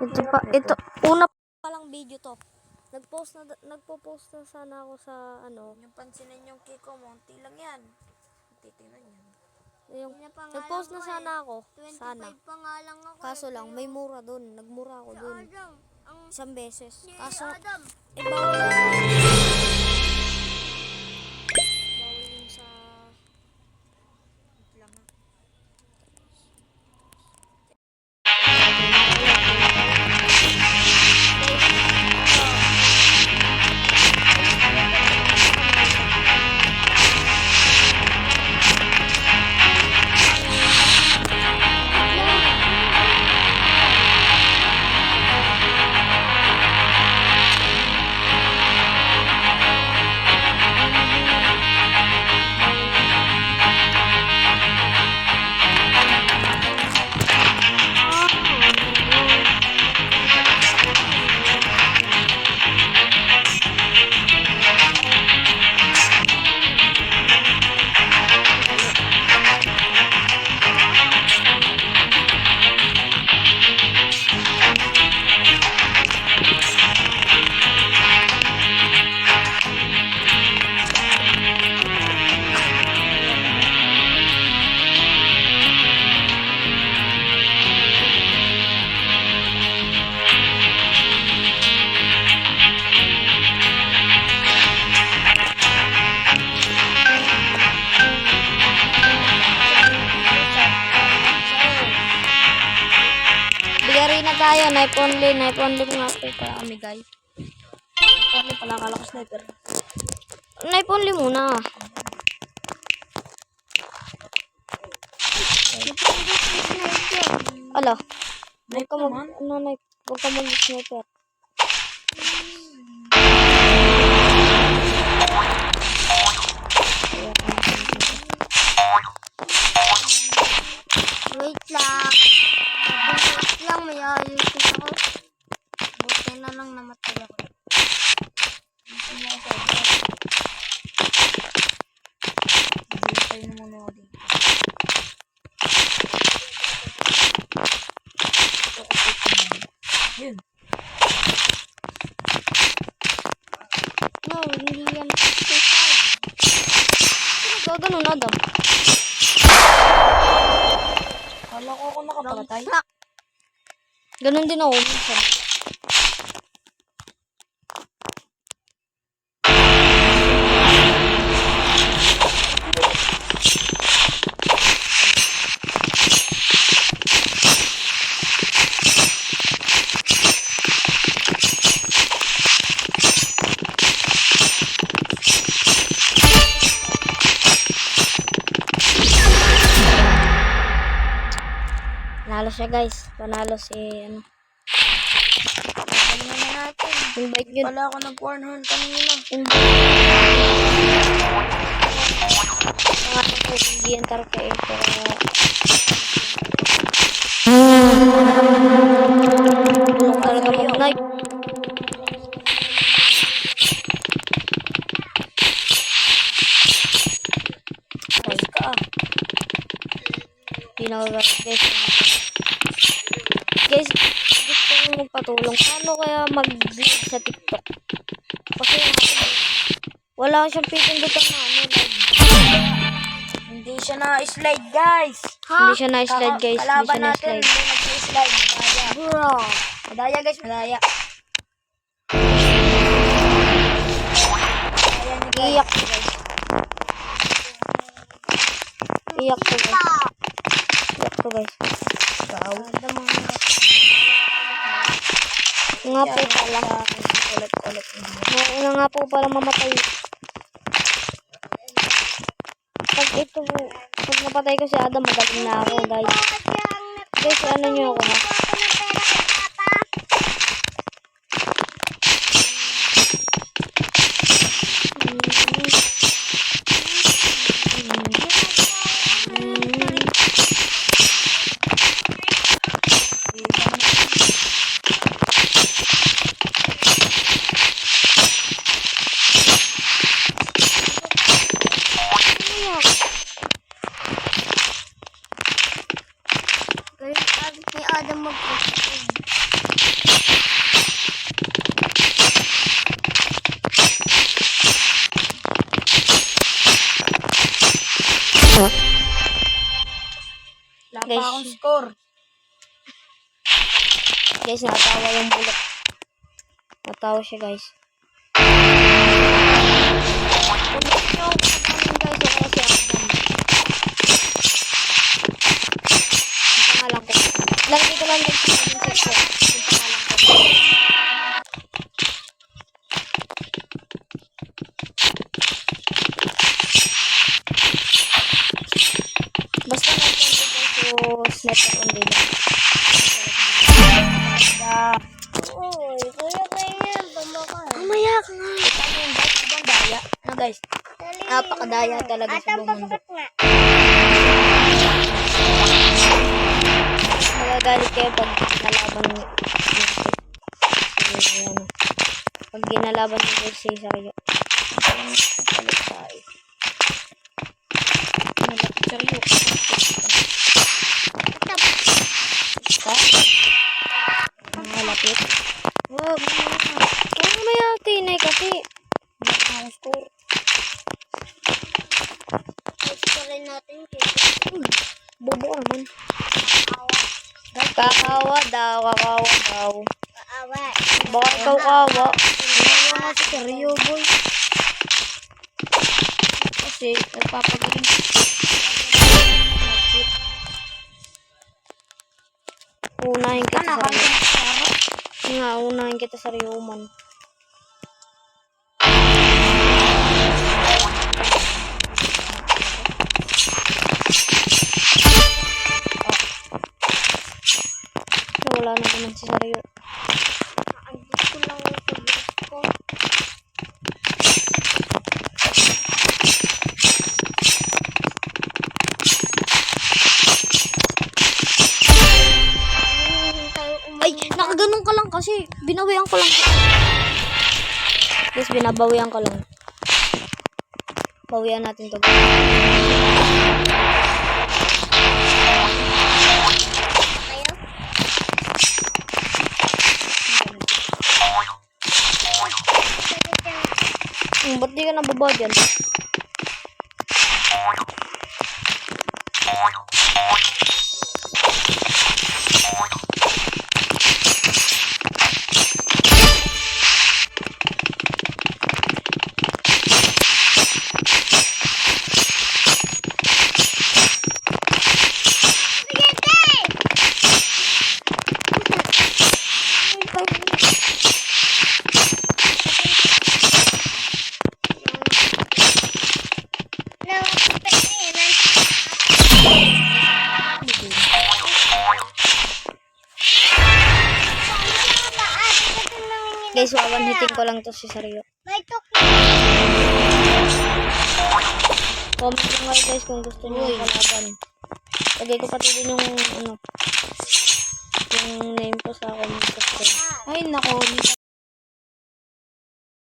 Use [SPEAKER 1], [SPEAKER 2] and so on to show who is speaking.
[SPEAKER 1] Ito, una pa lang video to. Nagpo-post na sana ako sa ano.
[SPEAKER 2] Yung pansinin yung Kiko, monti lang yan. Titingnan yan.
[SPEAKER 1] Nagpost na sana ako.
[SPEAKER 3] 25
[SPEAKER 1] Sana.
[SPEAKER 3] pa nga lang ako.
[SPEAKER 1] Kaso lang, may mura dun. Nagmura ako dun.
[SPEAKER 3] Adam,
[SPEAKER 1] Isang beses.
[SPEAKER 3] si
[SPEAKER 1] Kaso,
[SPEAKER 3] Adam.
[SPEAKER 1] bawal yun sa... Bigari na tayo, knife only nga po para kami guys.
[SPEAKER 2] Knife only pala, akala ko sniper.
[SPEAKER 1] Knife only muna. Ala, huwag ka mag-sniper.
[SPEAKER 3] Wait lang. Wait lang, may ayusin ako. Buti na lang namatay ako.
[SPEAKER 2] Tayo na muna ako dito. Yun.
[SPEAKER 1] No, hindi yan. Ano ganun, Adam?
[SPEAKER 2] Kala ko ako nakapatay.
[SPEAKER 1] Ganun din ako minsan. Panalo siya guys. Panalo si ano.
[SPEAKER 2] Galingan na natin.
[SPEAKER 1] Invite yun.
[SPEAKER 2] Wala ako nag-warn horn kanina.
[SPEAKER 1] Pangalan ko hindi enter ka eh. Tulong talaga mag-knife.
[SPEAKER 2] Guys ka ah.
[SPEAKER 1] Guys. Guys, gusto ko magpatulong. Paano kaya mag-live sa TikTok? Kasi wala siyang pitindutan na ano, live.
[SPEAKER 2] Hindi siya na-slide guys.
[SPEAKER 1] Hindi siya na-slide guys. Hindi
[SPEAKER 2] Kalaban
[SPEAKER 1] siya
[SPEAKER 2] natin,
[SPEAKER 1] na-slide.
[SPEAKER 2] hindi nag-slide. Madaya.
[SPEAKER 1] Bro.
[SPEAKER 2] Madaya guys, madaya.
[SPEAKER 1] Iyak ko guys. Iyak ko guys. Iyak ko guys. Nga po pala.
[SPEAKER 2] Ulit.
[SPEAKER 1] Nauna nga po para mamatay. Pag napatay ko si Adam, magaling na ako guys. Guys, ano nyo ako ha?
[SPEAKER 3] Adam mag-post.
[SPEAKER 2] score.
[SPEAKER 1] Guys, natawa yung bulok. Natawa siya, guys. Kung gusto nyo ako pagkain, guys, o kaya siya ako. Yung pangalan ko. Lagi ko lang, guys, yung comment section. Yung pangalan ko. Basta nag-comment ko, sniper only lang.
[SPEAKER 3] Uy, kuya kayo, bumaka.
[SPEAKER 1] Mamaya ka nga. Ito yung guys, ibang daya. Na guys, napakadaya talaga sa buong mundo.
[SPEAKER 3] nga.
[SPEAKER 1] Magagalit kayo pag nalaban nyo. Pag ginalaban nyo guys sa sa'yo. Palit tayo. Malapit sa'yo. Ka? Malapit. Wag mo na. Mamaya tinay kasi. Baka ang score.
[SPEAKER 3] Gusto rin natin kayo.
[SPEAKER 1] Bobo naman.
[SPEAKER 3] Kaawa.
[SPEAKER 1] Kakawa daw.
[SPEAKER 3] Kaawa.
[SPEAKER 1] Baka ikaw kawa.
[SPEAKER 2] Ayaw nga si Seryo, boy.
[SPEAKER 1] Kasi nagpapagaling. Unahin kita sa nga, unahin kita sa Ryoman. Wala na naman si Saryo.
[SPEAKER 3] Andito ko lang yung pag-gusto ko.
[SPEAKER 1] Ay, nakaganon ka lang kasi. Binawian ko lang. Guys, binabawian ko lang. Bawian natin to.
[SPEAKER 3] Kayo?
[SPEAKER 1] Ba't di ka nababa dyan? Guys, wawanhitin ko lang to si Saryo.
[SPEAKER 3] May tok.
[SPEAKER 1] Comment lang kayo guys kung gusto niyo yung kalaban. Lagay ko pati din yung ano, yung name ko sa comment section.
[SPEAKER 2] Ay, nako.